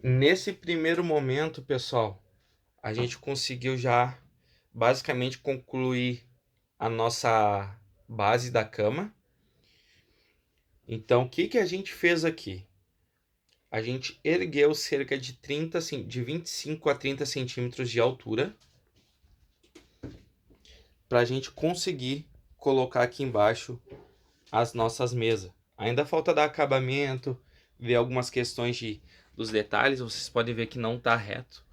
Nesse primeiro momento, pessoal, a gente conseguiu já basicamente concluir a nossa base da cama. Então, o que que a gente fez aqui? A gente ergueu cerca de 25 a 30 centímetros de altura para a gente conseguir colocar aqui embaixo as nossas mesas. Ainda falta dar acabamento, ver algumas questões dos detalhes. Vocês podem ver que não está reto.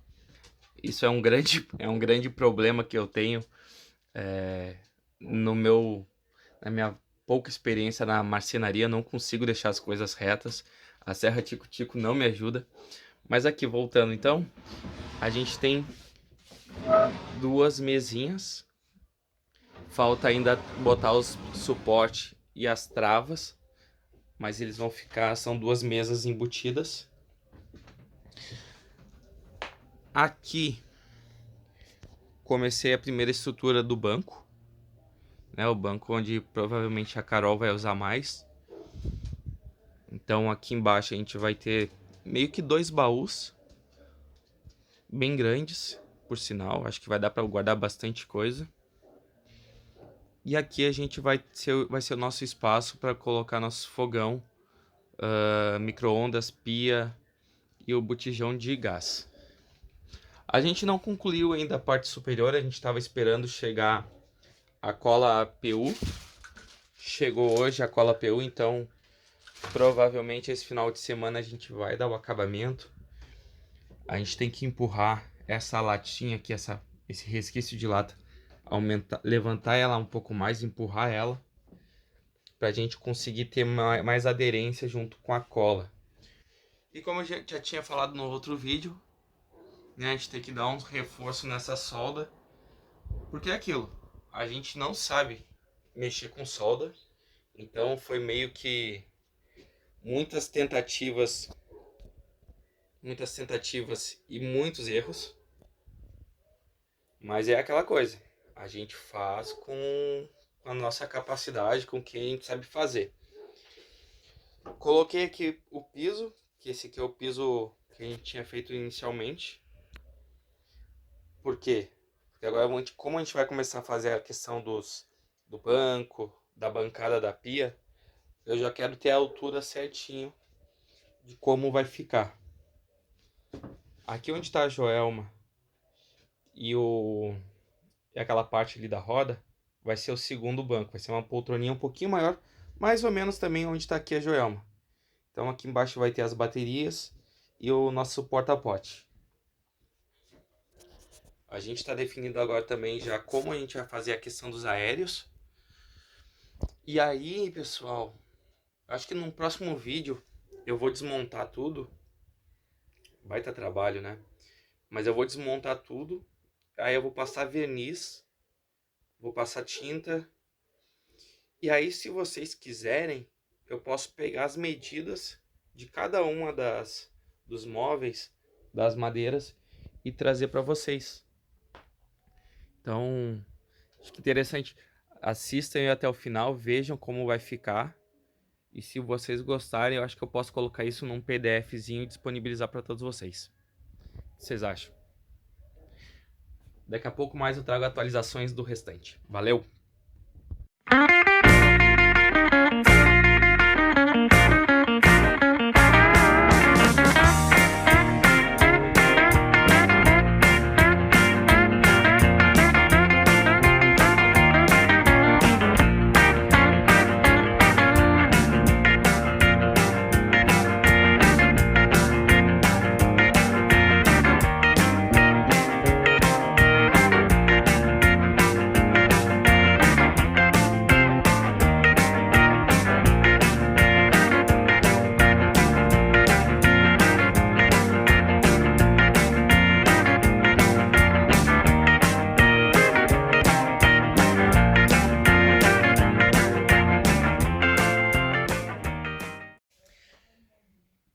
Isso é um grande problema que eu tenho no meu, na minha pouca experiência na marcenaria. Não consigo deixar as coisas retas. A serra tico-tico não me ajuda. Mas aqui, voltando então, a gente tem duas mesinhas. Falta ainda botar os suporte e as travas, mas eles vão ficar, são duas mesas embutidas. Aqui comecei a primeira estrutura do banco, né? O banco onde provavelmente a Carol vai usar mais. Então aqui embaixo a gente vai ter meio que dois baús bem grandes, por sinal, acho que vai dar para guardar bastante coisa. E aqui a gente vai ser o nosso espaço para colocar nosso fogão, micro-ondas, pia e o botijão de gás. A gente não concluiu ainda a parte superior, a gente estava esperando chegar a cola PU. Chegou hoje a cola PU, então provavelmente esse final de semana a gente vai dar o acabamento. A gente tem que empurrar essa latinha aqui, esse resquício de lata, levantar ela um pouco mais, empurrar ela, para a gente conseguir ter mais aderência junto com a cola. E como eu já tinha falado no outro vídeo, né, a gente tem que dar um reforço nessa solda, porque é aquilo, a gente não sabe mexer com solda, então foi meio que muitas tentativas e muitos erros, mas é aquela coisa, a gente faz com a nossa capacidade, com o que a gente sabe fazer. Coloquei aqui o piso, que esse aqui é o piso que a gente tinha feito inicialmente. Por quê? Porque agora, como a gente vai começar a fazer a questão do banco, da bancada da pia, eu já quero ter a altura certinho de como vai ficar. Aqui onde está a Joelma e aquela parte ali da roda, vai ser o segundo banco. Vai ser uma poltroninha um pouquinho maior, mais ou menos também onde está aqui a Joelma. Então aqui embaixo vai ter as baterias e o nosso porta-pote. A gente está definindo agora também já como a gente vai fazer a questão dos aéreos. E aí, pessoal, acho que no próximo vídeo eu vou desmontar tudo. Vai ter trabalho, né? Mas eu vou desmontar tudo. Aí eu vou passar verniz, vou passar tinta. E aí, se vocês quiserem, eu posso pegar as medidas de cada uma dos móveis, das madeiras, e trazer para vocês. Então, acho que interessante. Assistam até o final, vejam como vai ficar. E se vocês gostarem, eu acho que eu posso colocar isso num PDFzinho e disponibilizar para todos vocês. O que vocês acham? Daqui a pouco mais eu trago atualizações do restante. Valeu!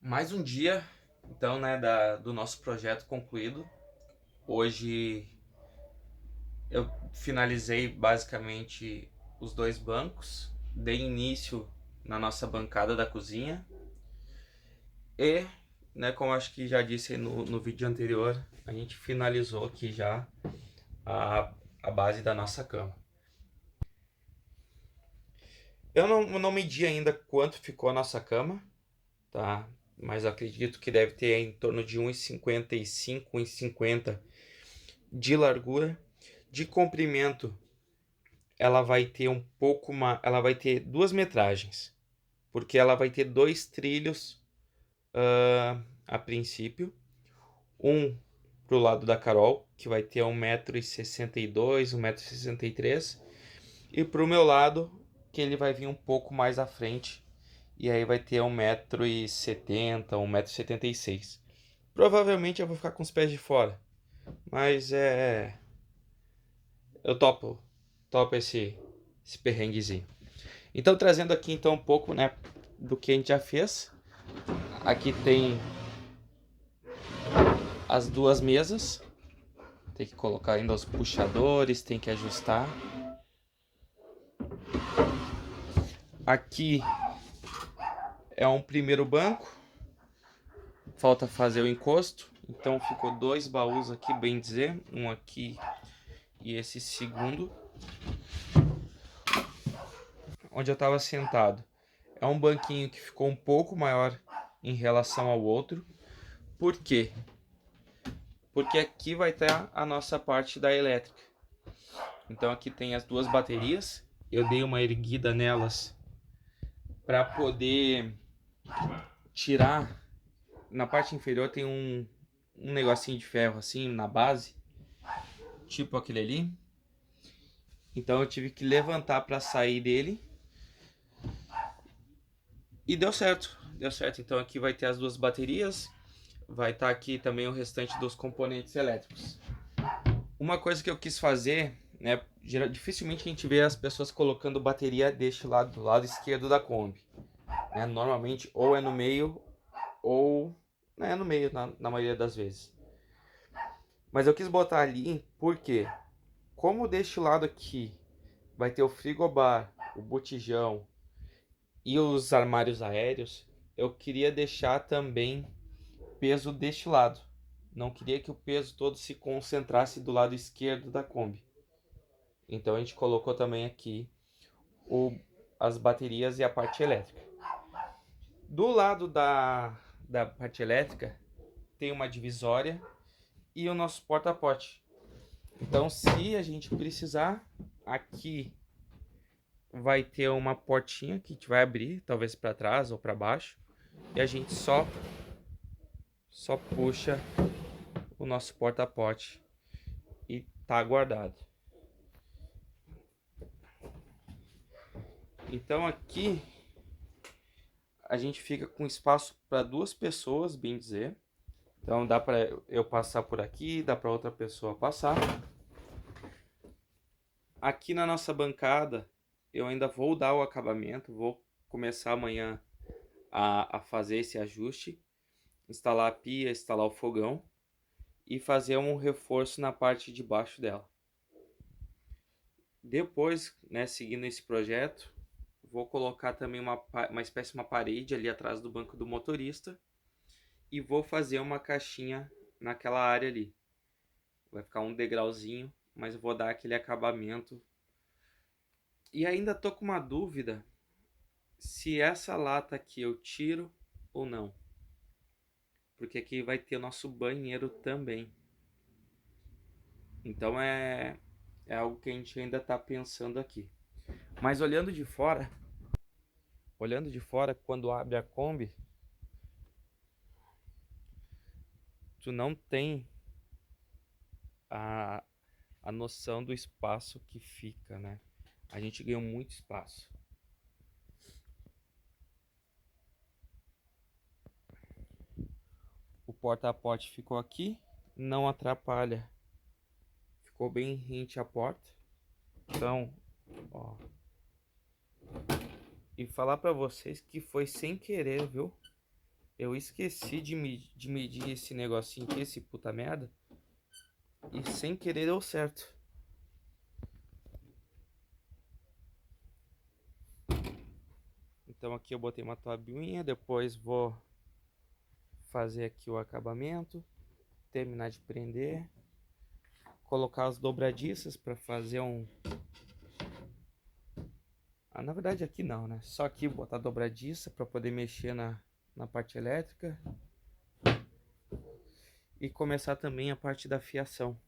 Mais um dia, então, né, do nosso projeto concluído. Hoje eu finalizei basicamente os dois bancos, dei início na nossa bancada da cozinha e né, como acho que já disse no vídeo anterior, a gente finalizou aqui já a base da nossa cama. Eu não medi ainda quanto ficou a nossa cama, tá? Mas eu acredito que deve ter em torno de 1,55, 1,50 de largura. De comprimento, ela vai ter ela vai ter duas metragens, porque ela vai ter dois trilhos a princípio. Um pro lado da Carol, que vai ter 1,62 m, 1,63 m, e pro meu lado, que ele vai vir um pouco mais à frente, e aí vai ter 1,70 m, 1,76 m. Provavelmente eu vou ficar com os pés de fora, mas eu topo esse perrenguezinho. Então, trazendo aqui então um pouco, né, do que a gente já fez. Aqui tem as duas mesas. Tem que colocar ainda os puxadores, tem que ajustar. Aqui é um primeiro banco. Falta fazer o encosto. Então ficou dois baús aqui, bem dizer. Um aqui e esse segundo. Onde eu estava sentado. É um banquinho que ficou um pouco maior em relação ao outro. Por quê? Porque aqui vai estar a nossa parte da elétrica. Então aqui tem as duas baterias. Eu dei uma erguida nelas para poder tirar. Na parte inferior tem um negocinho de ferro assim na base, tipo aquele ali. Então eu tive que levantar para sair dele. E deu certo. Deu certo. Então aqui vai ter as duas baterias. Vai estar aqui também o restante dos componentes elétricos. Uma coisa que eu quis fazer, né? Dificilmente a gente vê as pessoas colocando bateria deste lado, do lado esquerdo da Kombi. Né? Normalmente ou é no meio ou é no meio na maioria das vezes. Mas eu quis botar ali porque, como deste lado aqui vai ter o frigobar, o botijão e os armários aéreos, eu queria deixar também peso deste lado. Não queria que o peso todo se concentrasse do lado esquerdo da Kombi. Então a gente colocou também aqui as baterias e a parte elétrica. Do lado da parte elétrica tem uma divisória e o nosso porta-pote. Então se a gente precisar, aqui vai ter uma portinha que a gente vai abrir, talvez para trás ou para baixo, e a gente só puxa o nosso porta-pote e tá guardado. Então aqui a gente fica com espaço para duas pessoas, bem dizer. Então dá para eu passar por aqui, dá para outra pessoa passar. Aqui na nossa bancada eu ainda vou dar o acabamento, vou começar amanhã a fazer esse ajuste, instalar a pia, instalar o fogão e fazer um reforço na parte de baixo dela. Depois, né, seguindo esse projeto, vou colocar também uma espécie de uma parede ali atrás do banco do motorista e vou fazer uma caixinha naquela área ali. Vai ficar um degrauzinho, mas eu vou dar aquele acabamento. E ainda tô com uma dúvida se essa lata aqui eu tiro ou não. Porque aqui vai ter o nosso banheiro também. Então é algo que a gente ainda tá pensando aqui. Mas olhando de fora, quando abre a Kombi, tu não tem a noção do espaço que fica, né? A gente ganhou muito espaço. O porta-pote ficou aqui, não atrapalha. Ficou bem rente à porta. Então, ó. E falar pra vocês que foi sem querer, viu? Eu esqueci de medir esse negocinho aqui, esse puta merda. E sem querer deu certo. Então aqui eu botei uma tabuinha, depois vou fazer aqui o acabamento, terminar de prender, colocar as dobradiças para fazer um... na verdade aqui não, né? Só aqui botar dobradiça para poder mexer na parte elétrica. E começar também a parte da fiação.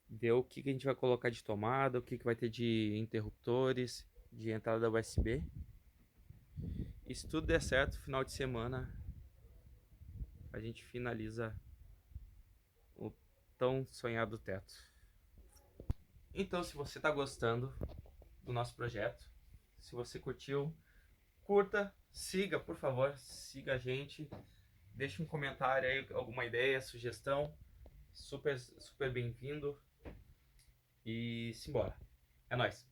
Ver o que a gente vai colocar de tomada, o que vai ter de interruptores, de entrada USB. E se tudo der certo, final de semana a gente finaliza o tão sonhado teto. Então, se você está gostando do nosso projeto, se você curtiu, curta, siga, por favor, siga a gente, deixe um comentário aí, alguma ideia, sugestão, super bem-vindo e simbora. É nóis!